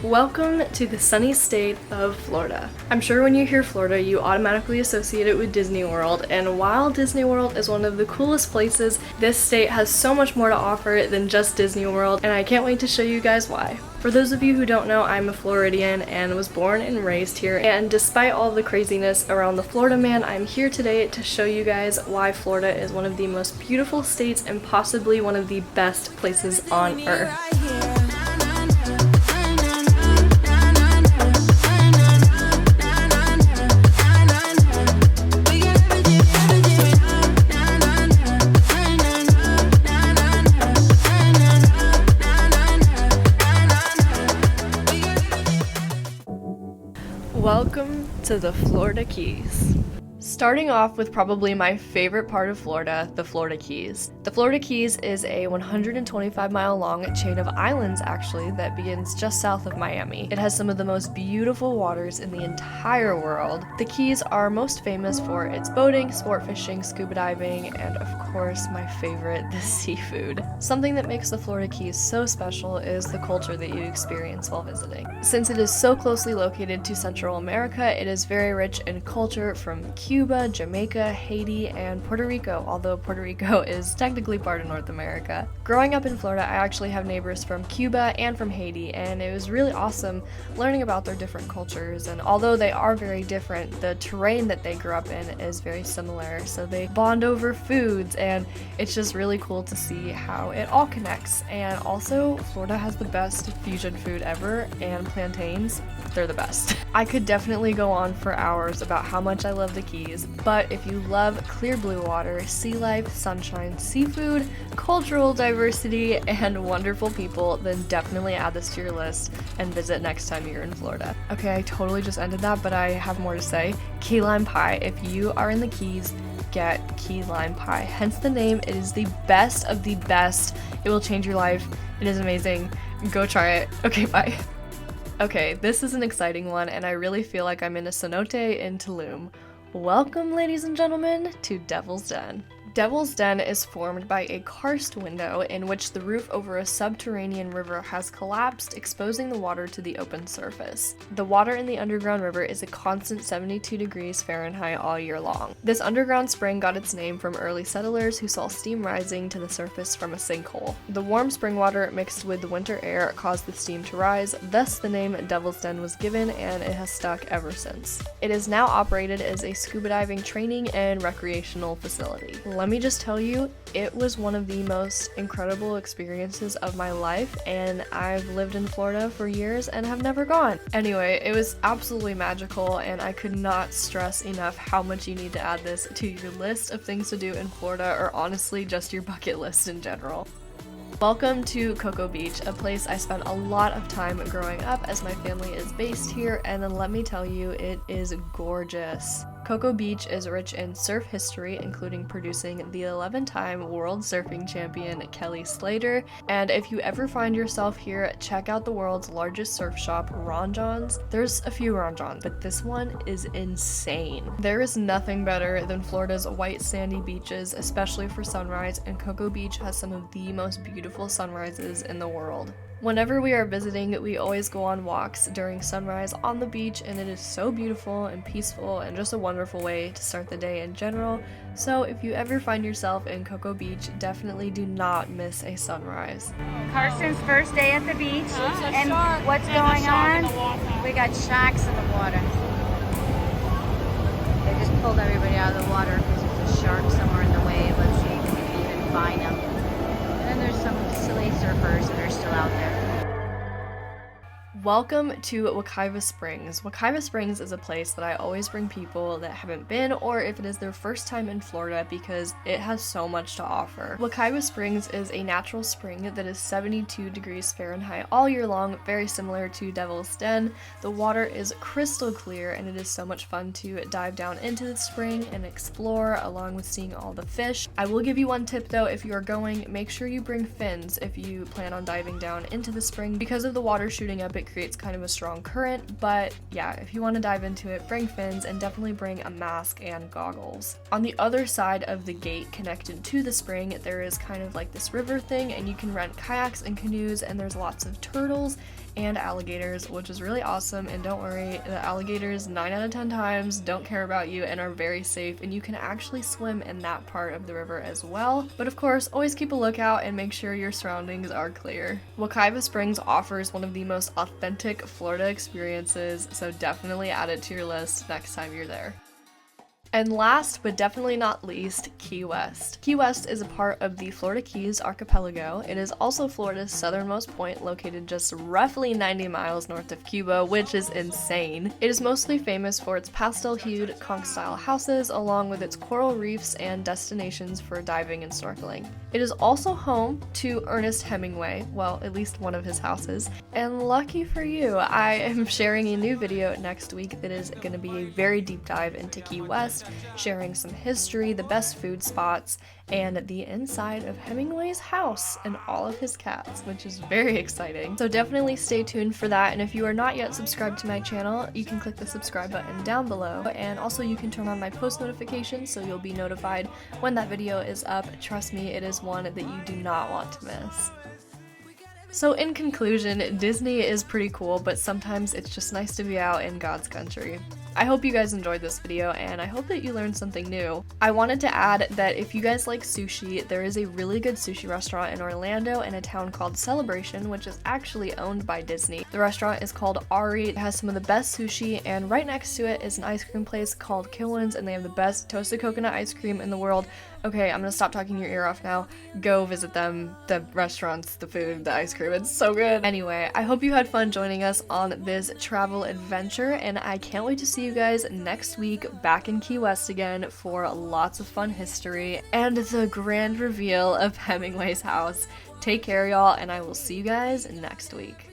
Welcome to the sunny state of Florida. I'm sure when you hear Florida, you automatically associate it with Disney World, and while Disney World is one of the coolest places, this state has so much more to offer than just Disney World, and I can't wait to show you guys why. For those of you who don't know, I'm a Floridian and was born and raised here, and despite all the craziness around the Florida man, I'm here today to show you guys why Florida is one of the most beautiful states and possibly one of the best places on earth. Welcome to the Florida Keys. Starting off with probably my favorite part of Florida, the Florida Keys. The Florida Keys is a 125-mile long chain of islands actually that begins just south of Miami. It has some of the most beautiful waters in the entire world. The Keys are most famous for its boating, sport fishing, scuba diving, and of course my favorite, the seafood. Something that makes the Florida Keys so special is the culture that you experience while visiting. Since it is so closely located to Central America, it is very rich in culture from Cuba, Jamaica, Haiti, and Puerto Rico, although Puerto Rico is technically part of North America. Growing up in Florida, I actually have neighbors from Cuba and from Haiti, and it was really awesome learning about their different cultures, and although they are very different, the terrain that they grew up in is very similar, so they bond over foods, and it's just really cool to see how it all connects. And also, Florida has the best fusion food ever, and plantains, they're the best. I could definitely go on for hours about how much I love the Keys, but if you love clear blue water, sea life, sunshine, seafood, cultural diversity, and wonderful people, then definitely add this to your list and visit next time you're in Florida. Okay, I totally just ended that, but I have more to say. Key lime pie. If you are in the Keys, get key lime pie. Hence the name. It is the best of the best. It will change your life. It is amazing. Go try it. Okay, bye. Okay, this is an exciting one, and I really feel like I'm in a cenote in Tulum. Welcome, ladies and gentlemen, to Devil's Den. Devil's Den is formed by a karst window in which the roof over a subterranean river has collapsed, exposing the water to the open surface. The water in the underground river is a constant 72 degrees Fahrenheit all year long. This underground spring got its name from early settlers who saw steam rising to the surface from a sinkhole. The warm spring water mixed with the winter air caused the steam to rise, thus the name Devil's Den was given, and it has stuck ever since. It is now operated as a scuba diving training and recreational facility. Let me just tell you, it was one of the most incredible experiences of my life, and I've lived in Florida for years and have never gone. Anyway, it was absolutely magical, and I could not stress enough how much you need to add this to your list of things to do in Florida, or honestly just your bucket list in general. Welcome to Cocoa Beach, a place I spent a lot of time growing up as my family is based here, and then let me tell you, it is gorgeous. Cocoa Beach is rich in surf history, including producing the 11-time world surfing champion Kelly Slater, and if you ever find yourself here, check out the world's largest surf shop, Ron Jon's. There's a few Ron Jons, but this one is insane. There is nothing better than Florida's white sandy beaches, especially for sunrise, and Cocoa Beach has some of the most beautiful sunrises in the world. Whenever we are visiting, we always go on walks during sunrise on the beach, and it is so beautiful and peaceful and just a wonderful way to start the day in general. So if you ever find yourself in Cocoa Beach, definitely do not miss a sunrise. Carson's first day at the beach, and what's going on? We got sharks in the water. They just pulled everybody out of the water because there's a shark somewhere in the wave. Let's see if we can even find them. And then there's some silly surfers that are still out there. Welcome to Wekiva Springs. Wekiva Springs is a place that I always bring people that haven't been, or if it is their first time in Florida, because it has so much to offer. Wekiva Springs is a natural spring that is 72 degrees Fahrenheit all year long, very similar to Devil's Den. The water is crystal clear, and it is so much fun to dive down into the spring and explore, along with seeing all the fish. I will give you one tip though, if you are going, make sure you bring fins if you plan on diving down into the spring. Because of the water shooting up, it creates kind of a strong current, but yeah, if you want to dive into it, bring fins and definitely bring a mask and goggles. On the other side of the gate connected to the spring, there is kind of like this river thing, and you can rent kayaks and canoes, and there's lots of turtles and alligators, which is really awesome. And don't worry, the alligators 9 out of 10 times don't care about you and are very safe, and you can actually swim in that part of the river as well. But of course, always keep a lookout and make sure your surroundings are clear. Wekiva Springs offers one of the most authentic Florida experiences, so definitely add it to your list next time you're there. And last but definitely not least, Key West. Key West is a part of the Florida Keys archipelago. It is also Florida's southernmost point, located just roughly 90 miles north of Cuba, which is insane. It is mostly famous for its pastel-hued conch-style houses, along with its coral reefs and destinations for diving and snorkeling. It is also home to Ernest Hemingway, well, at least one of his houses. And lucky for you, I am sharing a new video next week that is going to be a very deep dive into Key West, sharing some history, the best food spots, and the inside of Hemingway's house and all of his cats, which is very exciting. So definitely stay tuned for that, and if you are not yet subscribed to my channel, you can click the subscribe button down below, and also you can turn on my post notifications so you'll be notified when that video is up. Trust me, it is one that you do not want to miss. So in conclusion, Disney is pretty cool, but sometimes it's just nice to be out in God's country. I hope you guys enjoyed this video, and I hope that you learned something new. I wanted to add that if you guys like sushi, there is a really good sushi restaurant in Orlando in a town called Celebration, which is actually owned by Disney. The restaurant is called Ari. It has some of the best sushi, and right next to it is an ice cream place called Kilwin's, and they have the best toasted coconut ice cream in the world. Okay, I'm gonna stop talking your ear off now. Go visit them, the restaurants, the food, the ice cream, it's so good. Anyway, I hope you had fun joining us on this travel adventure, and I can't wait to see you guys next week back in Key West again for lots of fun history and the grand reveal of Hemingway's house. Take care, y'all, and I will see you guys next week.